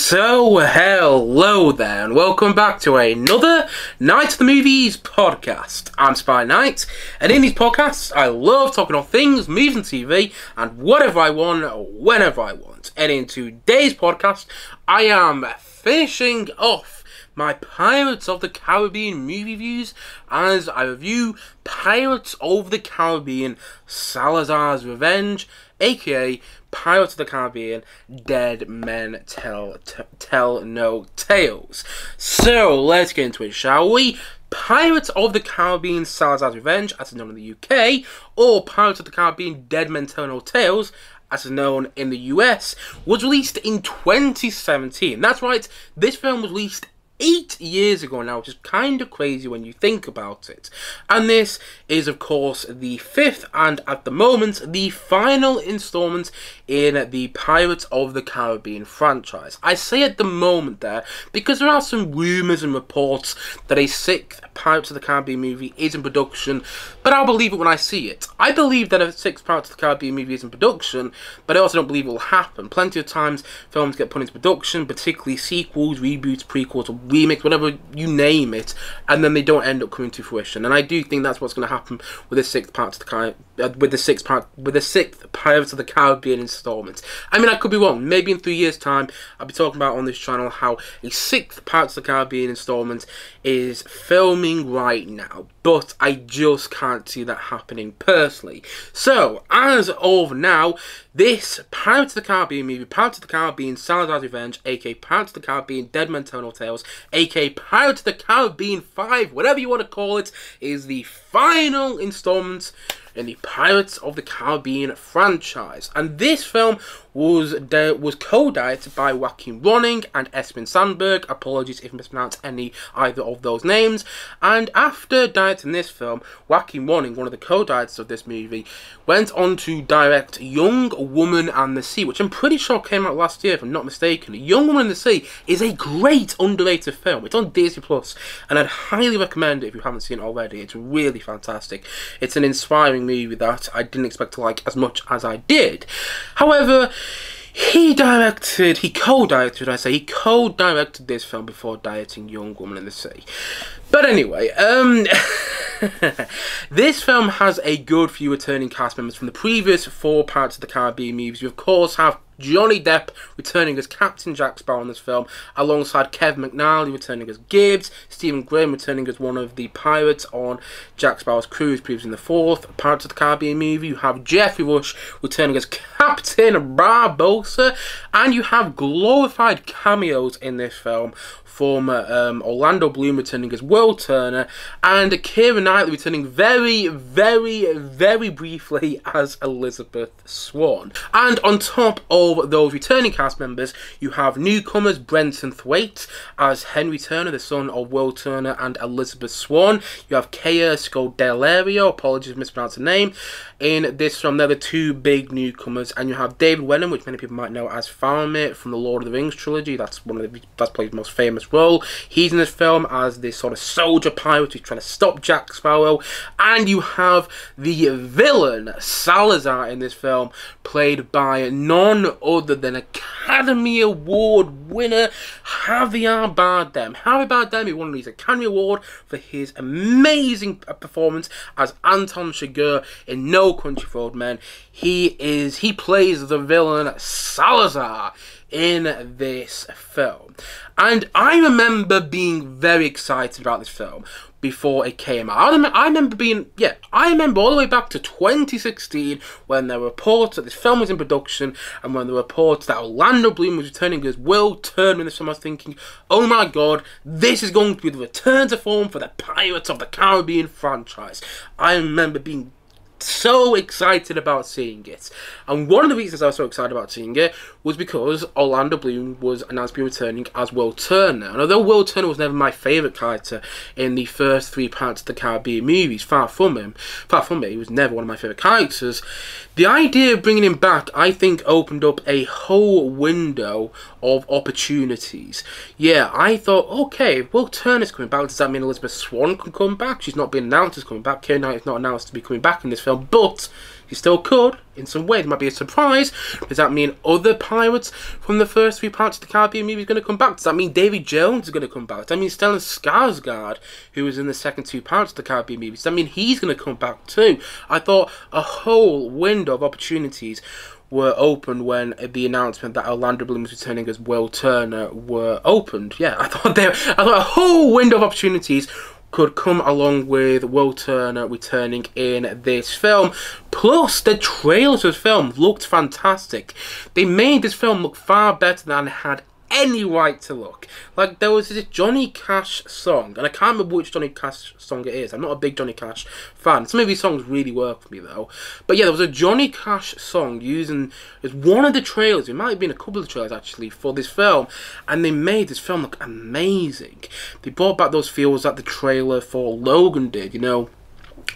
So, hello there, and welcome back to another Night of the Movies podcast. I'm Spy Knight, and in these podcasts, I love talking on things, movies and TV, and whatever I want, whenever I want. And in today's podcast, I am finishing off my Pirates of the Caribbean movie reviews as I review Pirates of the Caribbean Salazar's Revenge, aka Pirates of the Caribbean Dead Men Tell No Tales. So let's get into it, shall we? Pirates of the Caribbean Salazar's Revenge, as it's known in the UK, or Pirates of the Caribbean Dead Men Tell No Tales, as it's known in the US, was released in 2017. That's right, this film was released 8 years ago now, which is kind of crazy when you think about it. And this is, of course, the fifth and, at the moment, the final installment in the Pirates of the Caribbean franchise. I say at the moment there because there are some rumours and reports that a sixth Pirates of the Caribbean movie is in production, but I'll believe it when I see it. I believe that a sixth Pirates of the Caribbean movie is in production, but I also don't believe it will happen. Plenty of times films get put into production, particularly sequels, reboots, prequels, or remix, whatever you name it, and then they don't end up coming to fruition. And I do think that's what's going to happen with the sixth Pirates of the Caribbean installment. I mean, I could be wrong. Maybe in 3 years' time, I'll be talking about on this channel how a sixth Pirates of the Caribbean installment is filming right now, but I just can't see that happening personally. So, as of now, this Pirates of the Caribbean movie, Pirates of the Caribbean Salazar's Revenge, aka Pirates of the Caribbean Dead Men Tell No Tales, aka Pirates of the Caribbean 5, whatever you want to call it, is the final installment in the Pirates of the Caribbean franchise. And this film was co-directed by Joaquin Ronning and Espen Sandberg. Apologies if I mispronounce either of those names. And after directing this film, Joaquin Ronning, one of the co-directors of this movie, went on to direct Young Woman and the Sea, which I'm pretty sure came out last year, if I'm not mistaken. Young Woman and the Sea is a great underrated film. It's on Disney Plus, and I'd highly recommend it if you haven't seen it already. It's really fantastic. It's an inspiring movie that I didn't expect to like as much as I did. However, he co-directed this film before directing Young Woman in the Sea. But anyway, this film has a good few returning cast members from the previous 4 Pirates of the Caribbean movies. You of course have Johnny Depp returning as Captain Jack Sparrow in this film, alongside Kevin McNally returning as Gibbs, Stephen Graham returning as one of the pirates on Jack Sparrow's crew, who's previously in the 4th Pirates of the Caribbean movie. You have Jeffrey Rush returning as Captain Barbossa, and you have glorified cameos in this film from Orlando Bloom returning as Will Turner, and Keira Knightley returning very, very, very briefly as Elizabeth Swann. And on top of those returning cast members, you have newcomers Brenton Thwaites as Henry Turner, the son of Will Turner and Elizabeth Swann. You have Kea Scodelario, apologies if I mispronounced the name, in this film. They're the 2 big newcomers. And you have David Wenham, which many people might know as Faramir from the Lord of the Rings trilogy. That's probably his most famous role. He's in this film as this sort of soldier pirate who's trying to stop Jack Sparrow. And you have the villain Salazar in this film, played by none other than Academy Award winner Javier Bardem. Javier Bardem, he won his Academy Award for his amazing performance as Anton Chigurh in No Country for Old Men. He plays the villain Salazar in this film. And I remember being very excited about this film before it came out. I remember all the way back to 2016 when there were reports that this film was in production, and when there were reports that Orlando Bloom was returning as Will Turner in this film. I was thinking, oh my god, this is going to be the return to form for the Pirates of the Caribbean franchise. I remember being so excited about seeing it, and one of the reasons I was so excited about seeing it was because Orlando Bloom was announced to be returning as Will Turner. And although Will Turner was never my favourite character in the first 3 Pirates of the Caribbean movies, far from it, he was never one of my favourite characters, the idea of bringing him back, I think, opened up a whole window of opportunities. Yeah, I thought, okay, Will Turner's coming back. Does that mean Elizabeth Swann can come back? She's not been announced as coming back. Keira Knightley's not announced to be coming back in this film. film, but you still could, in some way. There might be a surprise. Does that mean other pirates from the first 3 Pirates of the Caribbean movie is going to come back? Does that mean Davy Jones is going to come back? Does that mean Stellan Skarsgård, who was in the second 2 Pirates of the Caribbean movies, does that mean he's going to come back too? I thought a whole window of opportunities were opened when the announcement that Orlando Bloom was returning as Will Turner were opened. Yeah, I thought a whole window of opportunities could come along with Will Turner returning in this film. Plus, the trailers of this film looked fantastic. They made this film look far better than it had any right to look. Like, there was this Johnny Cash song, and I can't remember which Johnny Cash song it is. I'm not a big Johnny Cash fan. Some of these songs really work for me though. But yeah, there was a Johnny Cash song using as one of the trailers. It might have been a couple of trailers actually for this film, and they made this film look amazing. They brought back those feels that the trailer for Logan did, you know.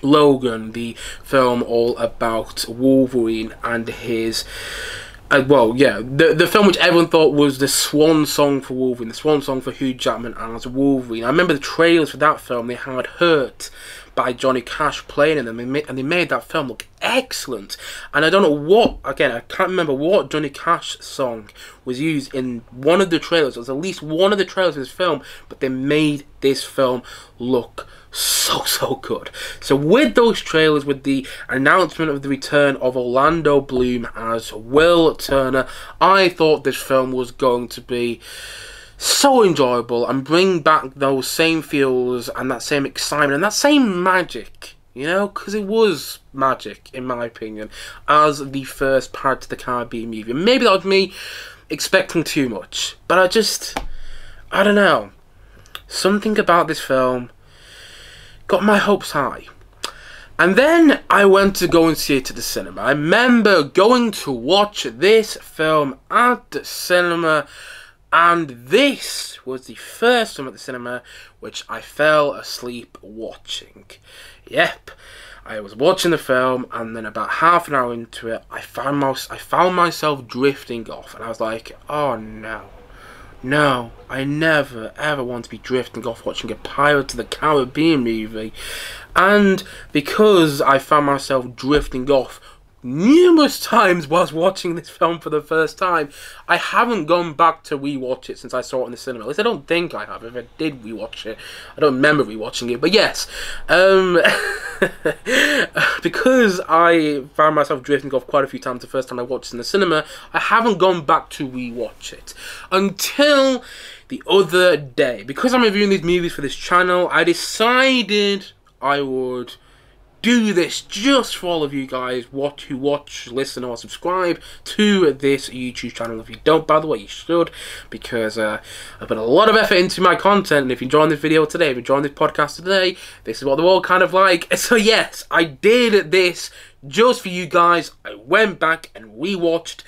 Logan, the film all about Wolverine and his well, yeah, the film which everyone thought was the swan song for Wolverine, the swan song for Hugh Jackman as Wolverine. I remember the trailers for that film, they had Hurt by Johnny Cash playing in them, and they made that film look excellent. And I don't know what, again, I can't remember what Johnny Cash song was used in one of the trailers. It was at least one of the trailers of this film, but they made this film look so good. So with those trailers, with the announcement of the return of Orlando Bloom as Will Turner, I thought this film was going to be so enjoyable and bring back those same feels and that same excitement and that same magic, you know, because it was magic, in my opinion, as the first Pirates of the Caribbean movie. Maybe that was me expecting too much, but I don't know, something about this film got my hopes high. And then I went to go and see it at the cinema. I remember going to watch this film at the cinema, and this was the first film at the cinema which I fell asleep watching. Yep, I was watching the film, and then about half an hour into it, I found myself drifting off, and I was like, oh no. No, I never ever want to be drifting off watching a Pirates of the Caribbean movie. And because I found myself drifting off numerous times whilst watching this film for the first time, I haven't gone back to rewatch it since I saw it in the cinema. At least I don't think I have. If I did rewatch it, I don't remember rewatching it. But yes, because I found myself drifting off quite a few times the first time I watched it in the cinema, I haven't gone back to rewatch it until the other day. Because I'm reviewing these movies for this channel, I decided I would do this just for all of you guys who watch, listen, or subscribe to this YouTube channel. If you don't, by the way, you should, because I've put a lot of effort into my content, and if you're enjoying this video today, if you're enjoying this podcast today, this is what they're all kind of like. So yes, I did this just for you guys. I went back and rewatched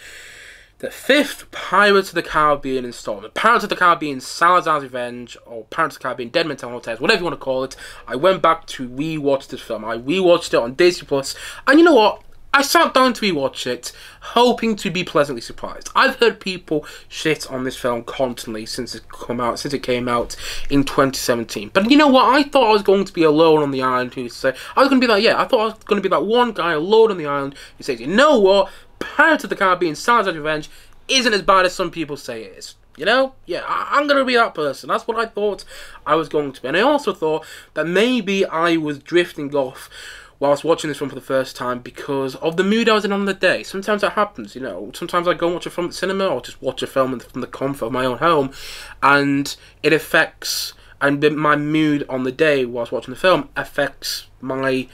the 5th Pirates of the Caribbean installment. Pirates of the Caribbean Salazar's Revenge, or Pirates of the Caribbean Dead Men Tell No Tales, whatever you want to call it. I went back to rewatch this film. I rewatched it on Disney Plus, and you know what? I sat down to rewatch it, hoping to be pleasantly surprised. I've heard people shit on this film constantly since it came out in 2017. But you know what? I thought I was going to be alone on the island who said, I was going to be like, yeah, I thought I was going to be that one guy alone on the island who says, you know what? Pirates of the Caribbean Salazar's Revenge isn't as bad as some people say it is. You know? Yeah, I'm going to be that person. That's what I thought I was going to be. And I also thought that maybe I was drifting off whilst watching this film for the first time because of the mood I was in on the day. Sometimes that happens, you know. Sometimes I go and watch a film at the cinema, or just watch a film from the comfort of my own home, and it affects, and my mood on the day whilst watching the film affects my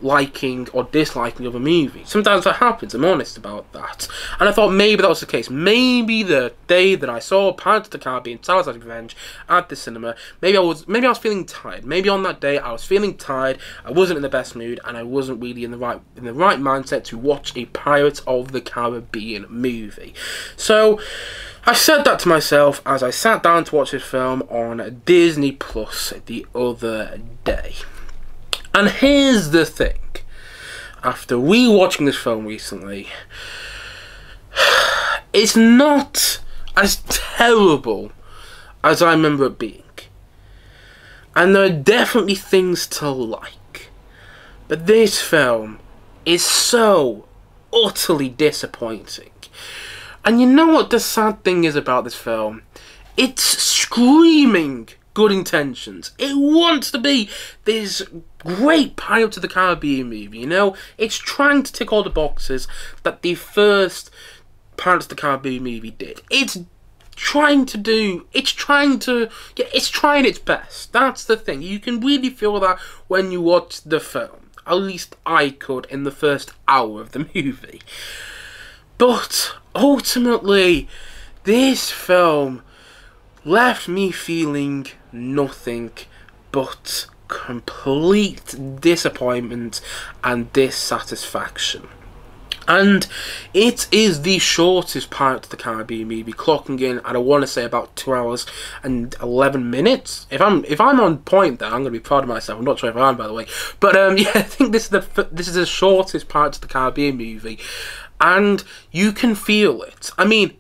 liking or disliking of a movie. Sometimes that happens, I'm honest about that. And I thought maybe that was the case. Maybe the day that I saw Pirates of the Caribbean Salazar's Revenge at the cinema, maybe I was feeling tired. Maybe on that day I was feeling tired, I wasn't in the best mood, and I wasn't really in the right mindset to watch a Pirates of the Caribbean movie. So I said that to myself as I sat down to watch this film on Disney Plus the other day. And here's the thing, after rewatching this film recently, it's not as terrible as I remember it being. And there are definitely things to like. But this film is so utterly disappointing. And you know what the sad thing is about this film? It's screaming good intentions. It wants to be this great Pirates of the Caribbean movie, you know? It's trying to tick all the boxes that the first Pirates of the Caribbean movie did. It's trying its best. That's the thing. You can really feel that when you watch the film. At least I could in the first hour of the movie. But ultimately, this film left me feeling nothing but complete disappointment and dissatisfaction. And it is the shortest Pirates of the Caribbean movie, clocking in at, I want to say, about 2 hours and 11 minutes. If I'm on point there, I'm going to be proud of myself. I'm not sure if I am, by the way. But yeah, I think this is the shortest Pirates of the Caribbean movie, and you can feel it. I mean,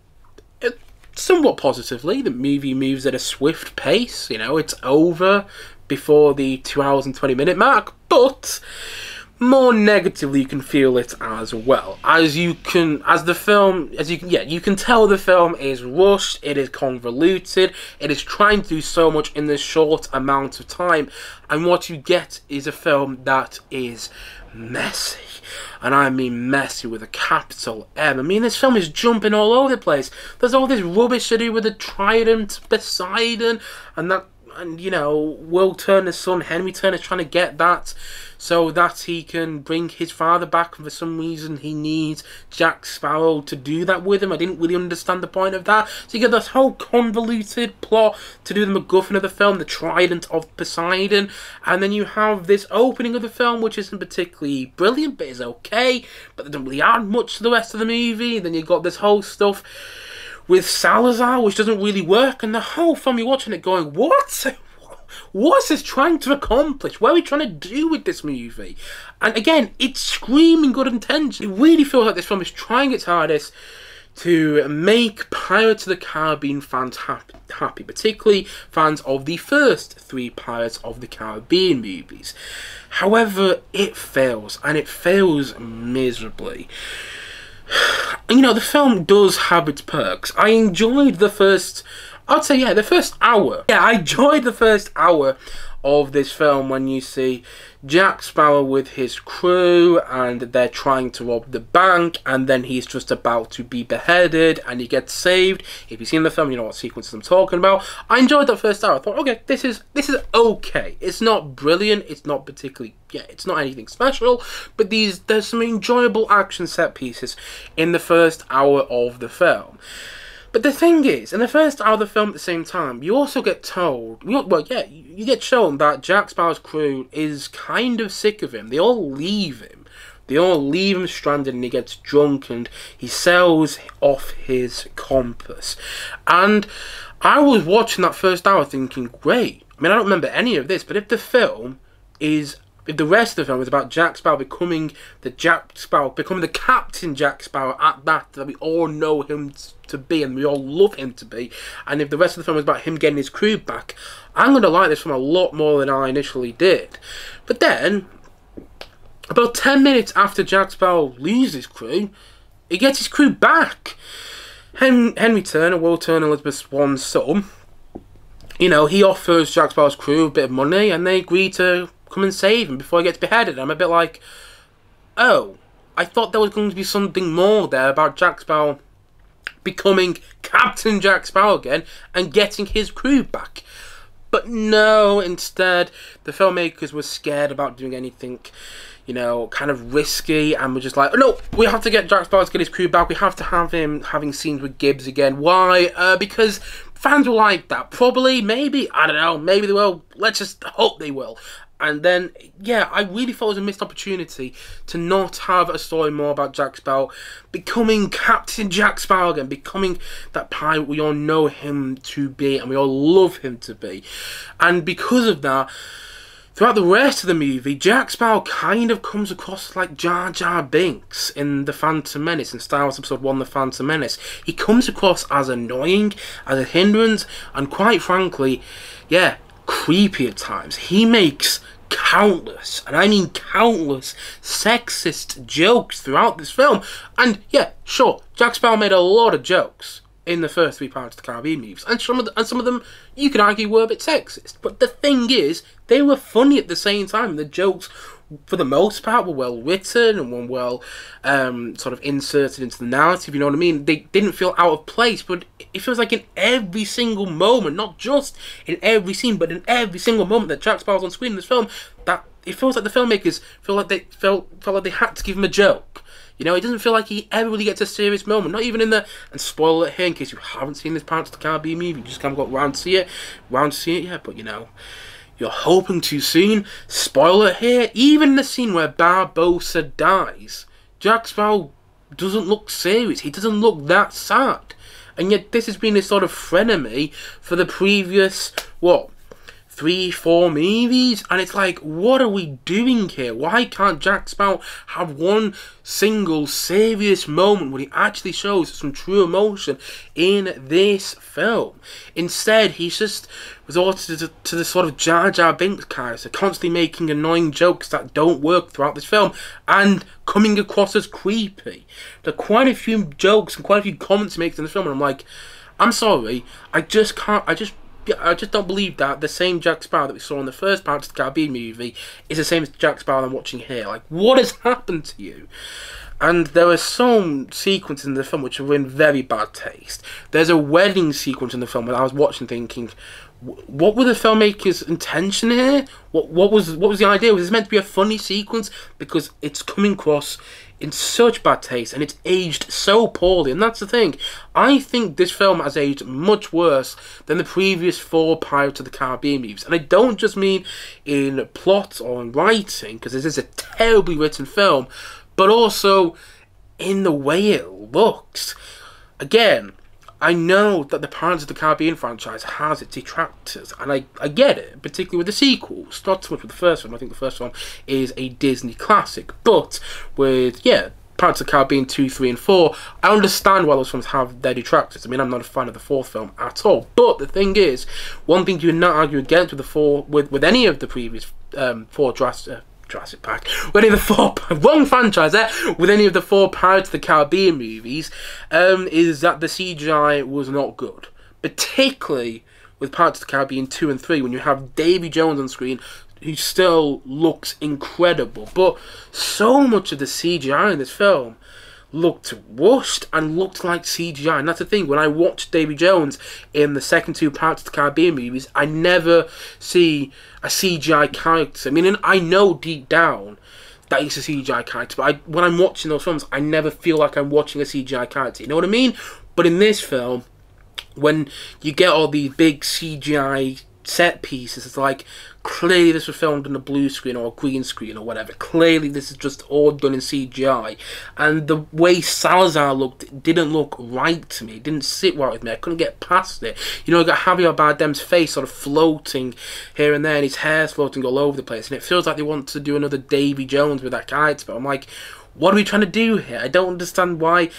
somewhat positively, the movie moves at a swift pace. You know, it's over before the 2 hours and 20-minute mark, but more negatively, you can feel it as well. You can tell the film is rushed, it is convoluted, it is trying to do so much in this short amount of time, and what you get is a film that is messy. And I mean messy with a capital M. I mean, this film is jumping all over the place. There's all this rubbish to do with the Trident, Poseidon, and you know, Will Turner's son, Henry Turner's trying to get that so that he can bring his father back, and for some reason he needs Jack Sparrow to do that with him. I didn't really understand the point of that. So you get this whole convoluted plot to do the MacGuffin of the film, the Trident of Poseidon, and then you have this opening of the film which isn't particularly brilliant but is okay, but they don't really add much to the rest of the movie. Then you've got this whole stuff with Salazar, which doesn't really work, and the whole film you're watching it going, what? What's this trying to accomplish? What are we trying to do with this movie? And again, it's screaming good intention. It really feels like this film is trying its hardest to make Pirates of the Caribbean fans happy, particularly fans of the first 3 Pirates of the Caribbean movies. However, it fails, and it fails miserably. You know, the film does have its perks. I enjoyed the first hour. Yeah, I enjoyed the first hour of this film when you see Jack Sparrow with his crew and they're trying to rob the bank, and then he's just about to be beheaded and he gets saved. If you've seen the film, you know what sequences I'm talking about. I enjoyed that first hour. I thought, okay, this is okay. It's not brilliant, it's not particularly, it's not anything special, but there's some enjoyable action set pieces in the first hour of the film. But the thing is, in the first hour of the film at the same time, you also get told, you get shown that Jack Sparrow's crew is kind of sick of him. They all leave him. They all leave him stranded, and he gets drunk and he sells off his compass. And I was watching that first hour thinking, great. I mean, I don't remember any of this, but if the rest of the film is about Jack Sparrow becoming the Captain Jack Sparrow that we all know him to be and we all love him to be, and if the rest of the film is about him getting his crew back, I'm going to like this film a lot more than I initially did. But then, about 10 minutes after Jack Sparrow loses his crew, he gets his crew back. Henry Turner, Will Turner, Elizabeth Swann's son, you know, he offers Jack Sparrow's crew a bit of money and they agree to come and save him before he gets beheaded. I'm a bit like, oh, I thought there was going to be something more there about Jack Sparrow becoming Captain Jack Sparrow again and getting his crew back. But no, instead, the filmmakers were scared about doing anything, you know, kind of risky, and were just like, oh, no, we have to get Jack Sparrow to get his crew back. We have to have him having scenes with Gibbs again. Why? Because fans will like that. Probably, maybe, I don't know, maybe they will. Let's just hope they will. And then, yeah, I really thought it was a missed opportunity to not have a story more about Jack Sparrow becoming Captain Jack Sparrow again, becoming that pirate we all know him to be and we all love him to be. And because of that, throughout the rest of the movie, Jack Sparrow kind of comes across like Jar Jar Binks in The Phantom Menace, in Star Wars Episode 1, The Phantom Menace. He comes across as annoying, as a hindrance, and quite frankly, yeah, creepy at times. He makes countless, and I mean countless, sexist jokes throughout this film. And yeah, sure, Jack Sparrow made a lot of jokes in the first 3 Pirates of the Caribbean movies, and some of them you could argue were a bit sexist. But the thing is, they were funny at the same time. The jokes, for the most part, were well written and were well sort of inserted into the narrative, you know what I mean? They didn't feel out of place, but it feels like in every single moment, not just in every scene, but in every single moment that Jack Sparrow's on screen in this film, that it feels like the filmmakers felt like they had to give him a joke. You know, it doesn't feel like he ever really gets a serious moment, not even in the, and spoiler it here in case you haven't seen this Pirates of the Caribbean movie, you just kind of got round to see it, yeah, but you know, you're hoping too soon. Spoiler here, even in the scene where Barbossa dies, Jack Sparrow doesn't look serious, he doesn't look that sad. And yet this has been a sort of frenemy for the previous, what, 3-4 movies, and it's like, what are we doing here? Why can't Jack Sparrow have one single serious moment where he actually shows some true emotion in this film? Instead, he's just resorted to the sort of Jar Jar Binks character, constantly making annoying jokes that don't work throughout this film, and coming across as creepy. There are quite a few jokes and quite a few comments he makes in this film, and I'm like, I'm sorry, I just don't believe that the same Jack Sparrow that we saw in the first Pirates of the Caribbean movie is the same as Jack Sparrow I'm watching here. Like, what has happened to you? And there are some sequences in the film which are in very bad taste. There's a wedding sequence in the film that I was watching thinking, what were the filmmakers' intention here? What was the idea? Was this meant to be a funny sequence? Because it's coming across in such bad taste, and it's aged so poorly, and that's the thing. I think this film has aged much worse than the previous 4 Pirates of the Caribbean movies, and I don't just mean in plot or in writing, because this is a terribly written film, but also in the way it looks. Again, I know that the Pirates of the Caribbean franchise has its detractors, and I get it, particularly with the sequels. Not so much with the first one. I think the first one is a Disney classic, but with, yeah, Pirates of the Caribbean 2, 3, and 4, I understand why those films have their detractors. I mean, I'm not a fan of the 4th film at all, but the thing is, one thing you cannot argue against with any of the previous 4 Jurassic Park, with any of the 4, wrong franchise there, with any of the 4 Pirates of the Caribbean movies, is that the CGI was not good. Particularly with Pirates of the Caribbean 2 and 3, when you have Davy Jones on screen, who still looks incredible, but so much of the CGI in this film looked rushed and looked like CGI. And that's the thing, when I watched Davy Jones in the second 2 Pirates of the Caribbean movies, I never see a CGI character. I mean, and I know deep down that he's a CGI character, but when I'm watching those films, I never feel like I'm watching a CGI character, you know what I mean? But in this film, when you get all these big CGI set pieces, it's like, clearly this was filmed on a blue screen or a green screen or whatever. Clearly this is just all done in CGI. And the way Salazar looked didn't look right to me. It didn't sit right with me. I couldn't get past it. You know, you got Javier Bardem's face sort of floating here and there, and his hair's floating all over the place. And it feels like they want to do another Davy Jones with that character. But I'm like, what are we trying to do here? I don't understand why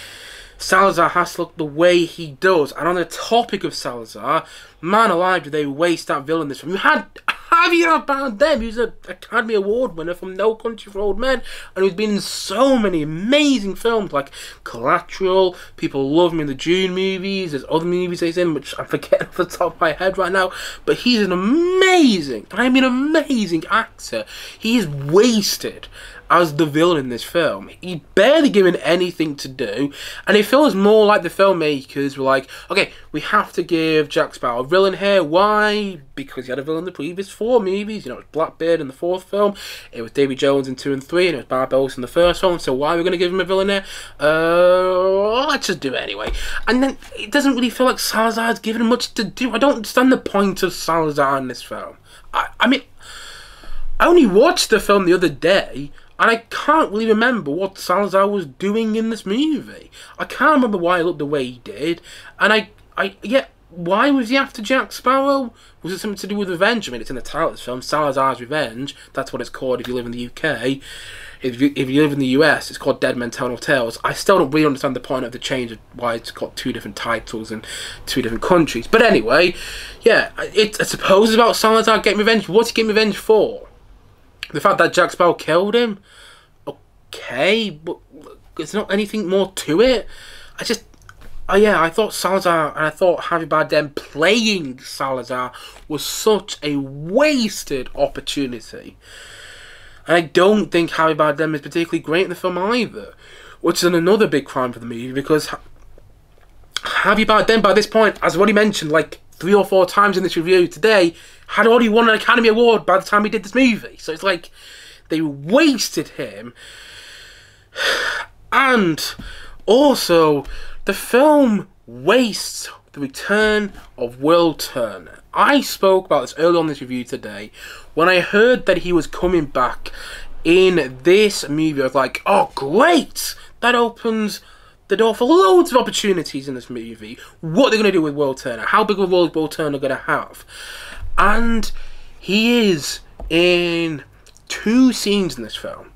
Salazar has to look the way he does. And on the topic of Salazar, man alive, did they waste that villain this film. You had Javier Bardem, who's an Academy Award winner from No Country for Old Men, and who's been in so many amazing films like Collateral. People love him in the Dune movies. There's other movies he's in, which I'm forgetting off the top of my head right now. But he's an amazing, I mean amazing actor. He is wasted as the villain in this film. He's barely given anything to do, and it feels more like the filmmakers were like, okay, we have to give Jack Sparrow a villain here. Why? Because he had a villain in the previous 4 movies. You know, it was Blackbeard in the 4th film, it was Davy Jones in 2 and 3, and it was Barbossa in the 1st film, so why are we going to give him a villain here? Let's just do it anyway. And then it doesn't really feel like Salazar's given much to do. I don't understand the point of Salazar in this film. I mean, I only watched the film the other day, and I can't really remember what Salazar was doing in this movie. I can't remember why he looked the way he did. And yeah, why was he after Jack Sparrow? Was it something to do with revenge? I mean, it's in the title of this film, Salazar's Revenge. That's what it's called if you live in the UK. If you live in the US, it's called Dead Men Tell No Tales. I still don't really understand the point of the change of why it's got 2 different titles in 2 different countries. But anyway, yeah, I suppose it's about Salazar getting revenge. What's he getting revenge for? The fact that Jack Sparrow killed him, okay, but there's not anything more to it. I thought Salazar and I thought Javier Bardem playing Salazar was such a wasted opportunity. And I don't think Javier Bardem is particularly great in the film either, which is another big crime for the movie, because Javier Bardem, by this point, as I've already mentioned like 3 or 4 times in this review today, had already won an Academy Award by the time he did this movie. So it's like they wasted him. And also, the film wastes the return of Will Turner. I spoke about this early on in this review today. When I heard that he was coming back in this movie, I was like, oh great! That opens the door for loads of opportunities in this movie. What are they going to do with Will Turner? How big of a role is Will Turner going to have? And he is in 2 scenes in this film.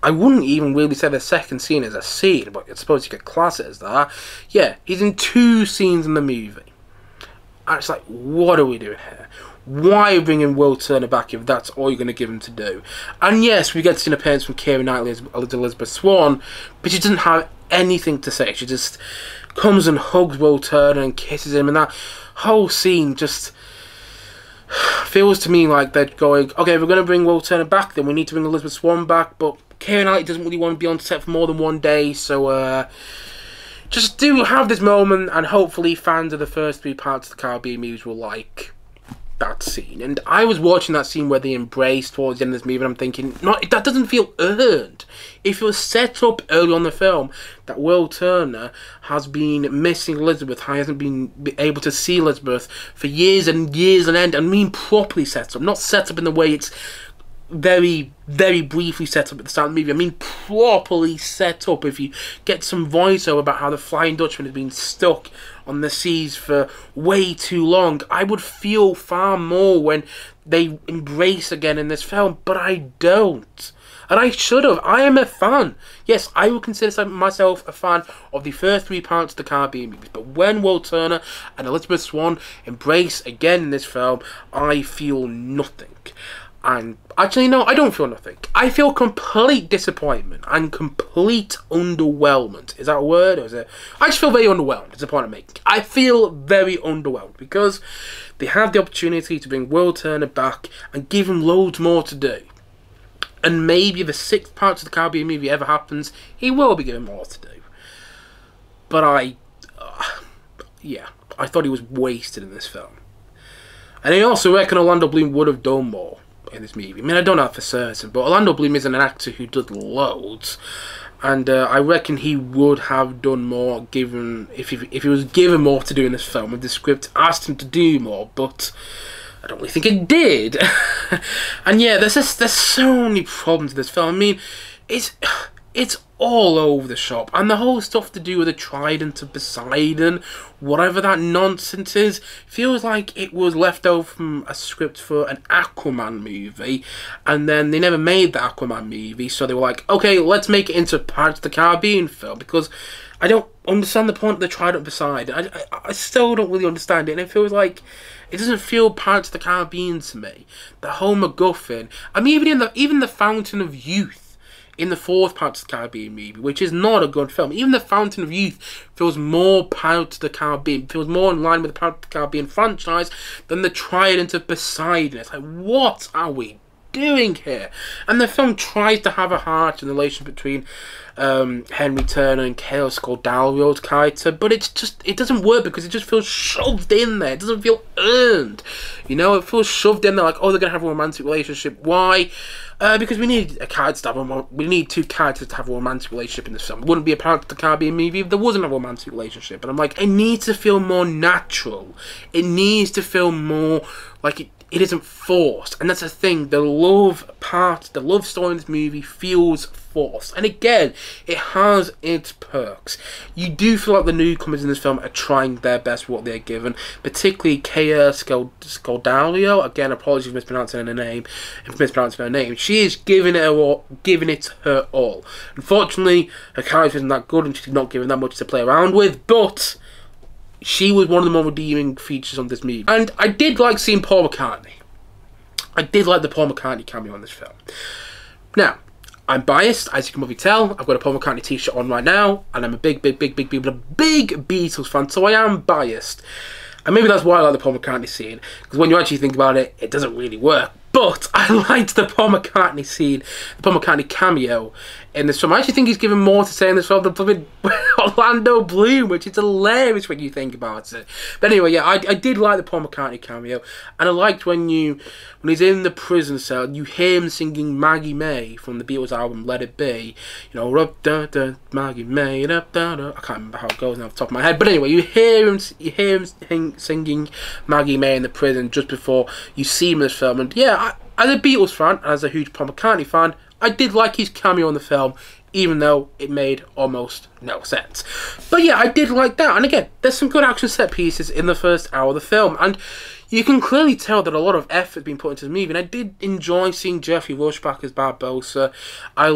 I wouldn't even really say the second scene is a scene, but I suppose you could class it as that. Yeah, he's in 2 scenes in the movie. And it's like, what are we doing here? Why are you bringing Will Turner back if that's all you're going to give him to do? And yes, we get to see an appearance from Keira Knightley as Elizabeth Swann, but she doesn't have anything to say. She just comes and hugs Will Turner and kisses him, and that whole scene just feels to me like they're going, okay, we're going to bring Will Turner back, then we need to bring Elizabeth Swann back, but Keira Knightley doesn't really want to be on set for more than 1 day, so just do have this moment, and hopefully fans of the first 3 parts of the Caribbean movies will like that scene. And I was watching that scene where they embrace towards the end of this movie, and I'm thinking, no, that doesn't feel earned. If it was set up early on in the film that Will Turner has been missing Elizabeth, he hasn't been able to see Elizabeth for years and years on end, and mean properly set up, not set up in the way it's very, very briefly set up at the start of the movie. I mean properly set up. If you get some voiceover about how the Flying Dutchman has been stuck on the seas for way too long, I would feel far more when they embrace again in this film, but I don't. And I should have. I am a fan. Yes, I would consider myself a fan of the first 3 parts of the Caribbean movies, but when Will Turner and Elizabeth Swann embrace again in this film, I feel nothing. And actually, no, I don't feel nothing. I feel complete disappointment and complete underwhelmment. Is that a word, or is it? I just feel very underwhelmed, is the point I'm making. I feel very underwhelmed because they have the opportunity to bring Will Turner back and give him loads more to do. And maybe the 6th part of the Caribbean movie ever happens, he will be given more to do. But yeah, I thought he was wasted in this film. And I also reckon Orlando Bloom would have done more in this movie. I mean, I don't know for certain, but Orlando Bloom isn't an actor who does loads, and I reckon he would have done more given if he was given more to do in this film, if the script asked him to do more. But I don't really think it did. And yeah, there's so many problems with this film. I mean, it's all over the shop, and the whole stuff to do with the Trident of Poseidon, whatever that nonsense is, feels like it was left over from a script for an Aquaman movie, and then they never made the Aquaman movie, so they were like, okay, let's make it into Pirates of the Caribbean film, because I don't understand the point of the Trident of Poseidon. I still don't really understand it, and it feels like it doesn't feel Pirates of the Caribbean to me. The whole MacGuffin, I mean, even the Fountain of Youth in the 4th Pirates of the Caribbean movie, which is not a good film. Even the Fountain of Youth feels more Pirates of the Caribbean, feels more in line with the Pirates of the Caribbean franchise than the Trident of Poseidon. It's like, what are we doing here? And the film tries to have a heart in the relation between Henry Turner and Kale Scodalio's character, but it doesn't work because it just feels shoved in there. It doesn't feel earned. You know, it feels shoved in there like, oh, they're going to have a romantic relationship. Why? Because we need a character to have we need 2 characters to have a romantic relationship in this film. It wouldn't be a Pirates of the Caribbean movie if there wasn't a romantic relationship. And I'm like, it needs to feel more natural. It needs to feel more like it isn't forced. And that's the thing. The love story in this movie feels forced. And again, it has its perks. You do feel like the newcomers in this film are trying their best with what they're given, particularly Keira Scodalio. Again, apologies for mispronouncing her name. She is giving it her all. Unfortunately, her character isn't that good, and she's not given that much to play around with, but she was one of the more redeeming features of this movie. And I did like seeing Paul McCartney. I did like the Paul McCartney cameo in this film. Now, I'm biased, as you can probably tell. I've got a Paul McCartney t-shirt on right now, and I'm a big Beatles fan, so I am biased. And maybe that's why I like the Paul McCartney scene, because when you actually think about it, it doesn't really work. But I liked the Paul McCartney scene, the Paul McCartney cameo in this film. I actually think he's given more to say in this film than Orlando Bloom, which is hilarious when you think about it. But anyway, yeah, I did like the Paul McCartney cameo, and I liked when he's in the prison cell, you hear him singing Maggie May from the Beatles album Let It Be. You know, up da da Maggie May, da da da. I can't remember how it goes now off the top of my head, but anyway, you hear him singing Maggie May in the prison just before you see him in this film, and yeah. As a Beatles fan, and as a huge Paul McCartney fan, I did like his cameo in the film, even though it made almost no sense. But yeah, I did like that. And again, there's some good action set pieces in the first hour of the film, and you can clearly tell that a lot of effort has been put into the movie. And I did enjoy seeing Jeffrey Rush back as Barbossa. I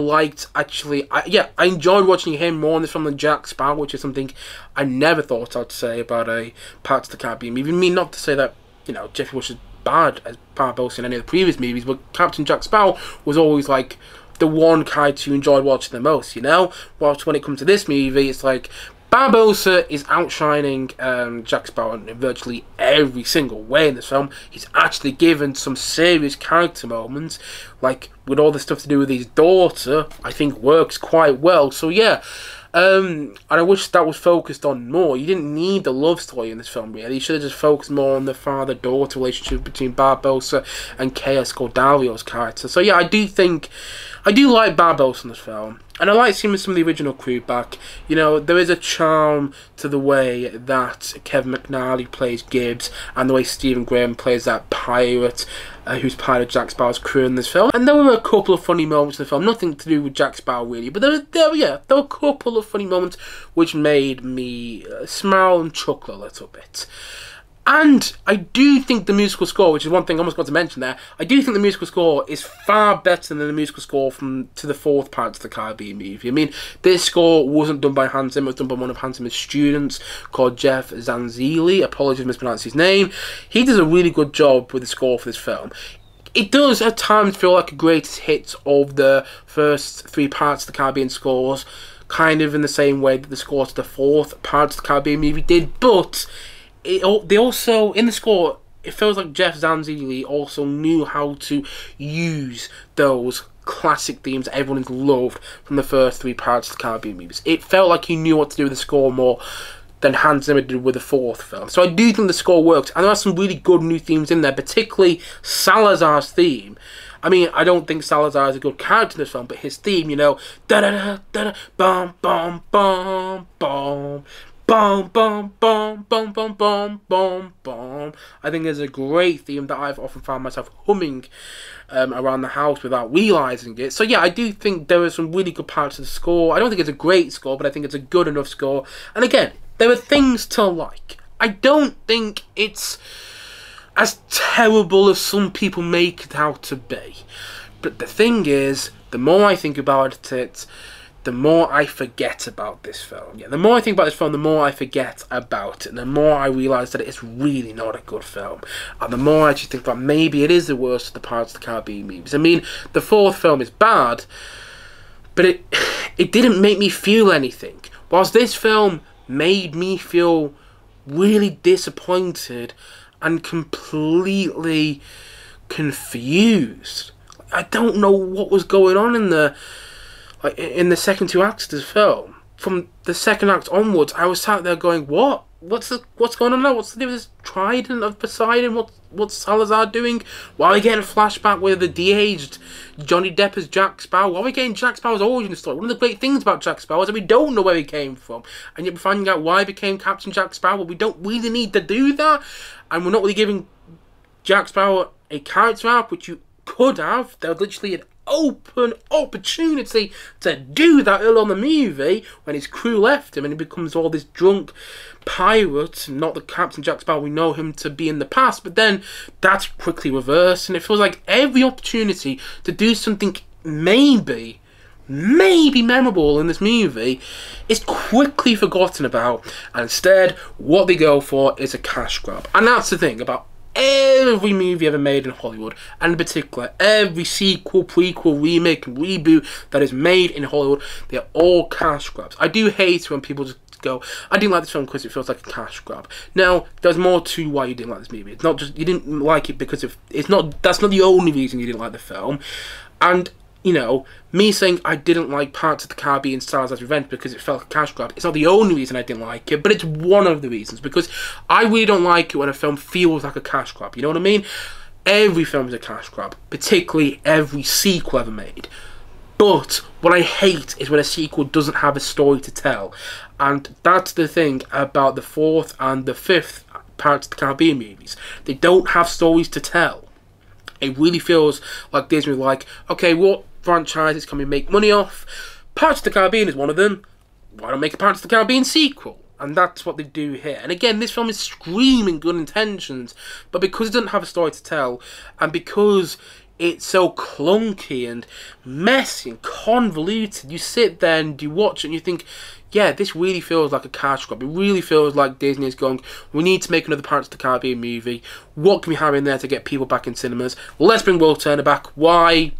enjoyed watching him more in this film than Jack Sparrow, which is something I never thought I'd say about a Pirates of the Caribbean movie. I mean, not to say that, you know, Jeffrey Rush is bad as Barbossa in any of the previous movies, but Captain Jack Sparrow was always like the one character you enjoyed watching the most, you know? Whilst when it comes to this movie, it's like Barbossa is outshining Jack Sparrow in virtually every single way in this film. He's actually given some serious character moments, like with all the stuff to do with his daughter, I think works quite well. So yeah, and I wish that was focused on more. You didn't need the love story in this film, really. You should have just focused more on the father-daughter relationship between Barbossa and K.S. Cordario's character. So yeah, I do like Barbossa in this film. And I like seeing some of the original crew back. You know, there is a charm to the way that Kevin McNally plays Gibbs, and the way Stephen Graham plays that pirate who's part of Jack Sparrow's crew in this film. And there were a couple of funny moments in the film, nothing to do with Jack Sparrow really, but there were a couple of funny moments which made me smile and chuckle a little bit. And I do think the musical score, which is one thing I almost got to mention there, I do think the musical score is far better than the musical score to the fourth Pirates of the Caribbean movie. I mean, this score wasn't done by Hans Zimmer, it was done by one of Hans Zimmer's students called Jeff Zanzili. Apologies if I mispronounced his name. He does a really good job with the score for this film. It does at times feel like a greatest hits of the first three Pirates of the Caribbean scores, kind of in the same way that the score to the fourth Pirates of the Caribbean movie did, but they also, in the score, it feels like Jeff Zanzili also knew how to use those classic themes that everyone has loved from the first three Pirates of the Caribbean movies. It felt like he knew what to do with the score more than Hans Zimmer did with the fourth film. So I do think the score works, and there are some really good new themes in there, particularly Salazar's theme. I mean, I don't think Salazar is a good character in this film, but his theme, you know, da-da-da-da-da, bum-bum-bum-bum-bum, bum bum bum bum bum bum bum bum. I think there's a great theme that I've often found myself humming around the house without realising it. So yeah, I do think there are some really good parts of the score. I don't think it's a great score, but I think it's a good enough score. And again, there are things to like. I don't think it's as terrible as some people make it out to be. But the thing is, the more I think about it, the more I forget about this film. Yeah, the more I think about this film, the more I forget about it. And the more I realise that it's really not a good film. And the more I actually think that maybe it is the worst of the Pirates of the Caribbean movies. I mean, the fourth film is bad, but it didn't make me feel anything. Whilst this film made me feel really disappointed and completely confused. I don't know what was going on in the second two acts of this film. From the second act onwards, I was sat there going, "What? What's going on now? What's the deal with this Trident of Poseidon? What's Salazar doing? Why are we getting a flashback with the de-aged Johnny Depp as Jack Sparrow? Why are we getting Jack Sparrow's origin story? One of the great things about Jack Sparrow is that we don't know where he came from, and yet we're finding out why he became Captain Jack Sparrow. But we don't really need to do that, and we're not really giving Jack Sparrow a character arc, which you could have. There's literally an open opportunity to do that early on in the movie when his crew left him and he becomes all this drunk pirate, not the Captain Jack Sparrow we know him to be in the past. But then that's quickly reversed, and it feels like every opportunity to do something maybe memorable in this movie is quickly forgotten about, and instead what they go for is a cash grab. And that's the thing about every movie ever made in Hollywood, and in particular, every sequel, prequel, remake, and reboot that is made in Hollywood, they're all cash grabs. I do hate when people just go, I didn't like this film because it feels like a cash grab. Now, there's more to why you didn't like this movie. It's not just, you didn't like it because of, that's not the only reason you didn't like the film. And, you know, me saying I didn't like Pirates of the Caribbean Salazar's Revenge because it felt like a cash grab, it's not the only reason I didn't like it, but it's one of the reasons, because I really don't like it when a film feels like a cash grab, you know what I mean? Every film is a cash grab, particularly every sequel ever made. But what I hate is when a sequel doesn't have a story to tell. And that's the thing about the fourth and the fifth Pirates of the Caribbean movies. They don't have stories to tell. It really feels like Disney were like, okay, what franchises can we make money off? Pirates of the Caribbean is one of them. Why don't make a Pirates of the Caribbean sequel? And that's what they do here. And again, this film is screaming good intentions, but because it doesn't have a story to tell, and because it's so clunky and messy and convoluted, you sit there and you watch it and you think, yeah, this really feels like a cash grab. It really feels like Disney is going, we need to make another Pirates of the Caribbean movie. What can we have in there to get people back in cinemas? Let's bring Will Turner back. Why?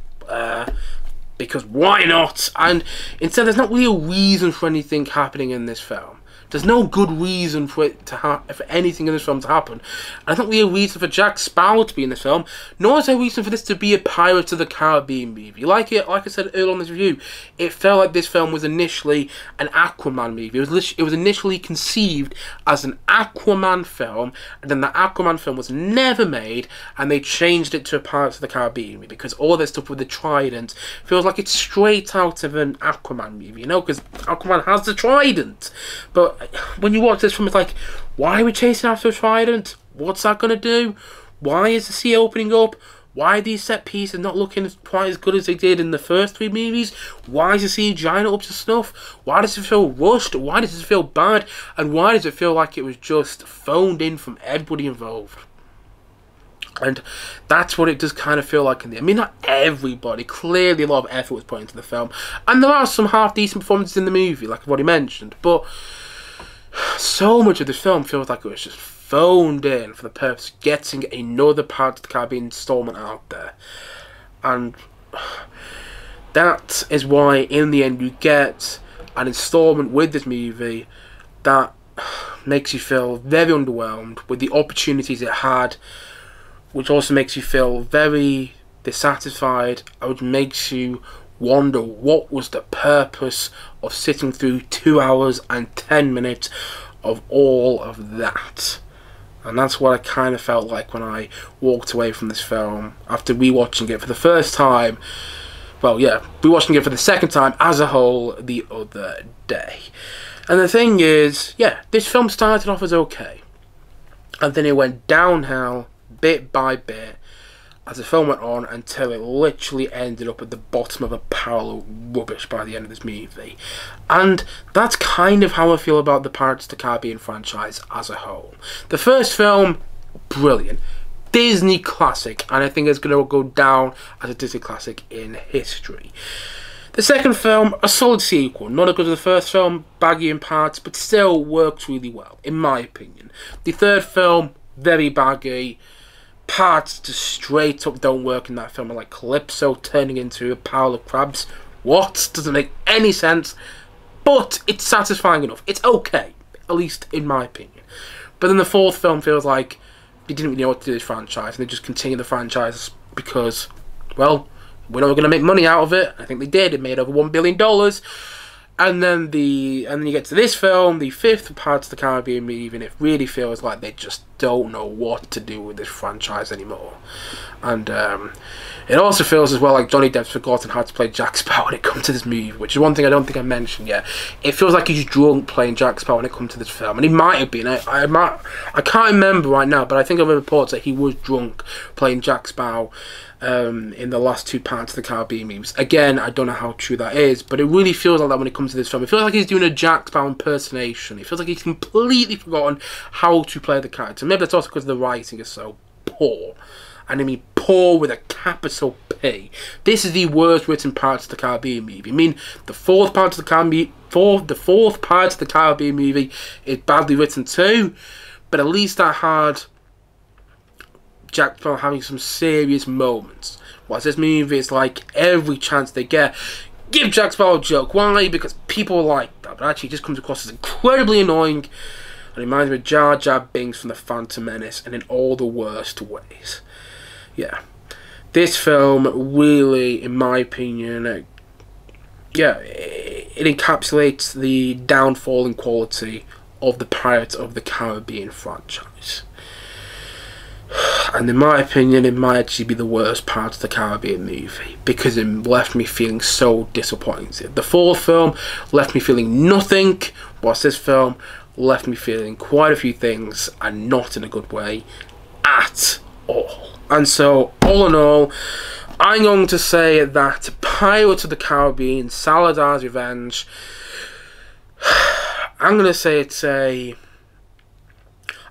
Because why not? And instead, there's not really a reason for anything happening in this film. There's no good reason for it to for anything in this film to happen. And there's not really a reason for Jack Sparrow to be in this film, nor is there a reason for this to be a Pirates of the Caribbean movie. Like I said earlier on this review, it felt like this film was initially an Aquaman movie. It was initially conceived as an Aquaman film, and then the Aquaman film was never made, and they changed it to a Pirates of the Caribbean movie, because all this stuff with the trident feels like it's straight out of an Aquaman movie, you know, because Aquaman has the trident. But when you watch this film, it's like, why are we chasing after a trident? What's that going to do? Why is the sea opening up? Why are these set pieces not looking quite as good as they did in the first three movies? Why is the CGI not up to snuff? Why does it feel rushed? Why does it feel bad? And why does it feel like it was just phoned in from everybody involved? And that's what it does kind of feel like in the, I mean, not everybody, clearly a lot of effort was put into the film, and there are some half decent performances in the movie, like I've already mentioned, but so much of this film feels like it was just phoned in for the purpose of getting another Pirates of the Caribbean installment out there. And that is why in the end you get an installment with this movie that makes you feel very underwhelmed with the opportunities it had, which also makes you feel very dissatisfied, which makes you wonder what was the purpose of sitting through 2 hours and 10 minutes of all of that. And that's what I kind of felt like when I walked away from this film after rewatching it for the first time. Well, yeah, rewatching it for the second time as a whole the other day. And the thing is, yeah, this film started off as okay, and then it went downhill bit by bit as the film went on, until it literally ended up at the bottom of a pile of rubbish by the end of this movie. And that's kind of how I feel about the Pirates of the Caribbean franchise as a whole. The first film, brilliant. Disney classic, and I think it's going to go down as a Disney classic in history. The second film, a solid sequel. Not as good as the first film, baggy in parts, but still works really well, in my opinion. The third film, very baggy. Parts just straight up don't work in that film, like Calypso turning into a pile of crabs. What? Doesn't make any sense, but it's satisfying enough. It's okay, at least in my opinion. But then the fourth film feels like they didn't really know what to do with this franchise, and they just continued the franchise because, well, we're not going to make money out of it. I think they did. It made over $1 billion. And then you get to this film, the fifth Pirates of the Caribbean movie, and it really feels like they just don't know what to do with this franchise anymore. And it also feels as well like Johnny Depp's forgotten how to play Jack Sparrow when it comes to this movie, which is one thing I don't think I mentioned yet. It feels like he's drunk playing Jack Sparrow when it comes to this film, and he might have been. I can't remember right now, but I think I've heard reports that he was drunk playing Jack Sparrow in the last two Pirates of the Caribbean movies. Again, I don't know how true that is, but it really feels like that when it comes to this film. It feels like he's doing a Jack Sparrow impersonation. It feels like he's completely forgotten how to play the character. Maybe that's also because the writing is so poor. And I mean poor with a capital P. This is the worst written Pirates of the Caribbean movie. I mean, the fourth Pirates of the Caribbean movie is badly written too, but at least that had Jack Sparrow having some serious moments. Whilst this movie is like every chance they get, give Jack Sparrow a joke. Why? Because people like that. But actually, it just comes across as incredibly annoying. And it reminds me of Jar Jar Binks from The Phantom Menace, and in all the worst ways. Yeah. This film really, in my opinion, yeah, it encapsulates the downfall in quality of the Pirates of the Caribbean franchise. And in my opinion, it might actually be the worst Pirates of the Caribbean movie, because it left me feeling so disappointed. The fourth film left me feeling nothing, whilst this film left me feeling quite a few things, and not in a good way at all. And so, all in all, I'm going to say that Pirates of the Caribbean, Salazar's Revenge, I'm going to say it's a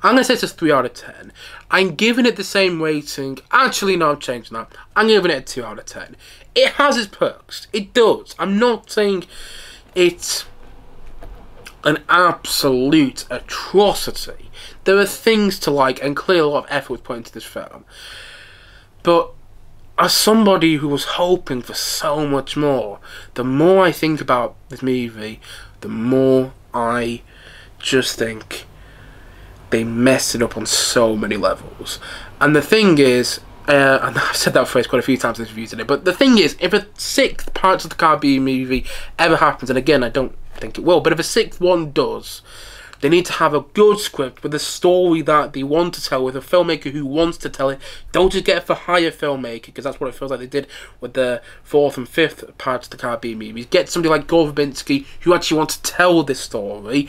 3 out of 10. I'm giving it the same rating. Actually, no, I'm changing that. I'm giving it a 2 out of 10. It has its perks. It does. I'm not saying it's an absolute atrocity. There are things to like, and clearly a lot of effort was put into this film. But as somebody who was hoping for so much more, the more I think about this movie, the more I just think they messed it up on so many levels. And the thing is, and I've said that phrase quite a few times in this review today, but the thing is, if a 6th Pirates of the Caribbean movie ever happens, and again, I don't think it will, but if a 6th one does, they need to have a good script with a story that they want to tell, with a filmmaker who wants to tell it. Don't just get it for hire filmmaker, because that's what it feels like they did with the 4th and 5th Pirates of the Caribbean movies. Get somebody like Gore Verbinski who actually wants to tell this story.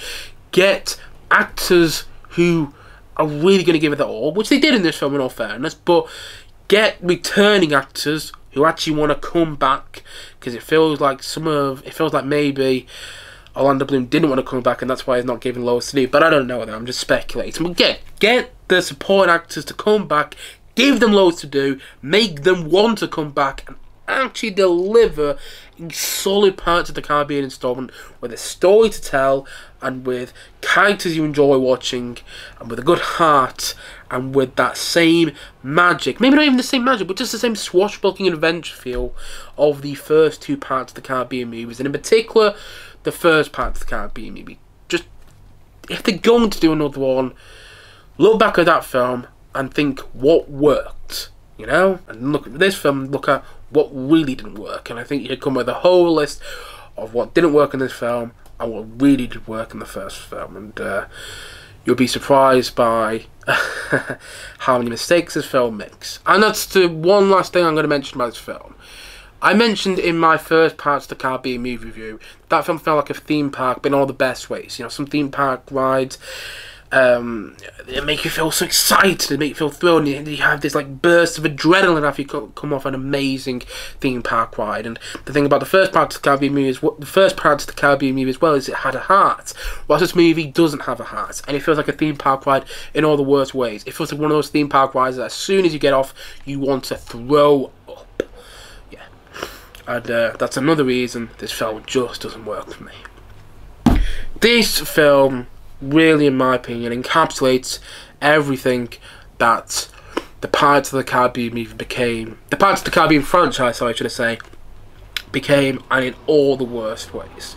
Get actors who are really going to give it their all, which they did in this film in all fairness, but get returning actors who actually want to come back, because it feels like maybe Orlando Bloom didn't want to come back, and that's why he's not giving loads to do. But I don't know that. I'm just speculating. But get the supporting actors to come back, give them loads to do, make them want to come back, and actually deliver a solid Pirates of the Caribbean installment with a story to tell, and with characters you enjoy watching, and with a good heart, and with that same magic, maybe not even the same magic, but just the same swashbuckling adventure feel of the first 2 Pirates of the Caribbean movies, and in particular the first Pirates of the Caribbean movie. Just, if they're going to do another one, look back at that film and think what worked, you know? And look at this film, look at what really didn't work. And I think you should come with a whole list of what didn't work in this film and what really did work in the first film. And you'll be surprised by how many mistakes this film makes. And that's the one last thing I'm going to mention about this film. I mentioned in my first Pirates of the Caribbean movie review that film felt like a theme park, but in all the best ways. You know, some theme park rides, they make you feel so excited, they make you feel thrilled, and you have this like burst of adrenaline after you come off an amazing theme park ride. And the thing about the first Pirates of the Caribbean movie as well is it had a heart, whilst this movie doesn't have a heart, and it feels like a theme park ride in all the worst ways. It feels like one of those theme park rides that as soon as you get off, you want to throw up. And that's another reason this film just doesn't work for me. This film really, in my opinion, encapsulates everything that the Pirates of the Caribbean movie became. The Pirates of the Caribbean franchise, sorry, should I say, became, and in all the worst ways.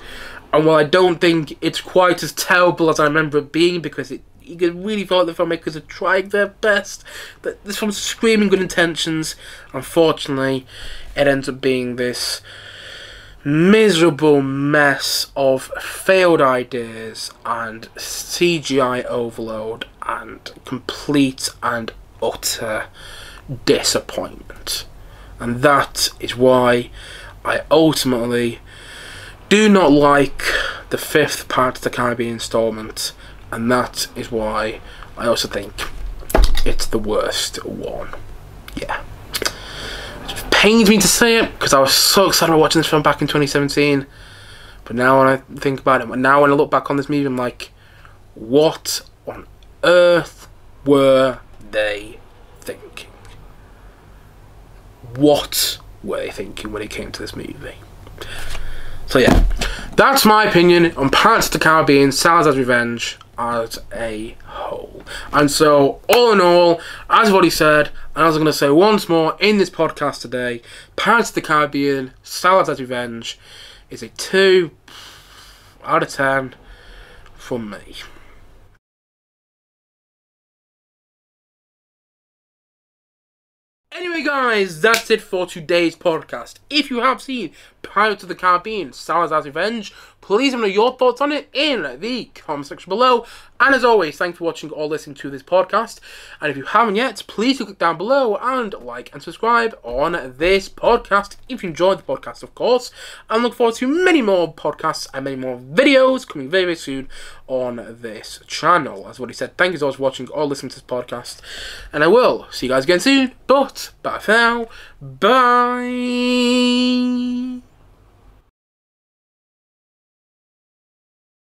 And while I don't think it's quite as terrible as I remember it being, because you could really feel like the filmmakers are trying their best, but this film's screaming good intentions. Unfortunately, it ends up being this miserable mess of failed ideas and CGI overload and complete and utter disappointment. And that is why I ultimately do not like the 5th Pirates of the Caribbean installment, and that is why I also think it's the worst one. Yeah. It pains me to say it, because I was so excited about watching this film back in 2017. But now when I think about it, now when I look back on this movie, I'm like, what on earth were they thinking? What were they thinking when it came to this movie? So yeah, that's my opinion on Pirates of the Caribbean, Salazar's Revenge as a whole. And so, all in all, as I've already said, and as I'm going to say once more in this podcast today, Pirates of the Caribbean, Salazar's Revenge is a 2 out of 10 from me. Anyway guys, that's it for today's podcast. If you have seen Pirates of the Caribbean, Salazar's Revenge, please let me know your thoughts on it in the comment section below. And as always, thanks for watching or listening to this podcast. And if you haven't yet, please click down below and like and subscribe on this podcast if you enjoyed the podcast, of course. And look forward to many more podcasts and many more videos coming very, very soon on this channel. As what he said, thank you so much for watching or listening to this podcast. And I will see you guys again soon. But bye for now. Bye.